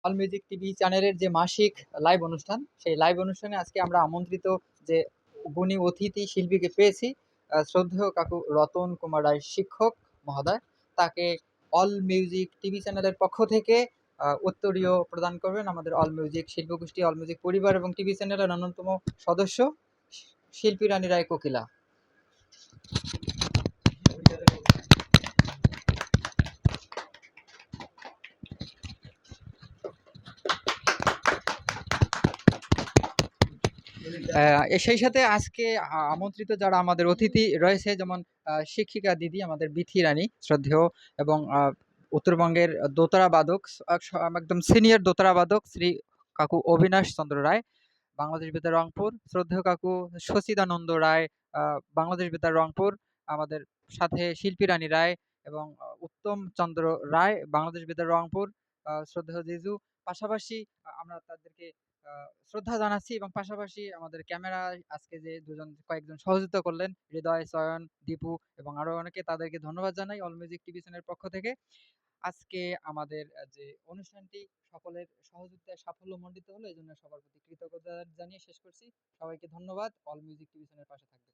All music TV চ্যানেলের যে মাসিক লাইভ অনুষ্ঠান, সেই লাইভ অনুষ্ঠানে আজকে আমরা আমন্ত্রিত যে গুণী অতিথি শিল্পীকে পেয়েছি, শ্রদ্ধেয় কাকু রতন কুমার রায় শিক্ষক মহোদয়। তাকে অল মিউজিক টিভি চ্যানেলের পক্ষ থেকে উত্তরীয় প্রদান করবেন আমাদের অল মিউজিক শিল্পগোষ্ঠী, অল মিউজিক পরিবার এবং টিভি চ্যানেলের অন্যতম সদস্য শিল্পী রানী রায় কোকিলা। সেই সাথে আজকে আমন্ত্রিত যারা আমাদের অতিথি রয়েছে, যেমন শিক্ষিকা দিদি আমাদের বিথি রানী শ্রদ্ধেয়, এবং উত্তরবঙ্গের দোতারা বাদক, একদম সিনিয়র দোতারা বাদক শ্রী কাকু অবিনাশ চন্দ্র রায়, বাংলাদেশ বেতার রংপুর, শ্রদ্ধেয় কাকু সচিদানন্দ রায়, বাংলাদেশ বেতার রংপুর, আমাদের সাথে শিল্পী রানী রায় এবং উত্তম চন্দ্র রায়, বাংলাদেশ বেতার রংপুর, শ্রদ্ধেয় জিজু। পাশাপাশি আমরা তাদেরকে শ্রদ্ধা জানাচ্ছি, এবং পাশাপাশি আমাদের ক্যামেরায় আজকে যে কয়েকজন সহযোগিতা করলেন, হৃদয়, চয়ন, দীপু এবং আরো অনেকে, তাদেরকে ধন্যবাদ জানাই অল মিউজিক টিভি চ্যানেলের পক্ষ থেকে। আজকে আমাদের যে অনুষ্ঠানটি সকলের সহযোগিতায় সাফল্যমণ্ডিত হলো, এই জন্য সবার প্রতি কৃতজ্ঞতা জানিয়ে শেষ করছি। সবাইকে ধন্যবাদ। অল মিউজিক টিভি চ্যানেলের পাশে থাকবেন।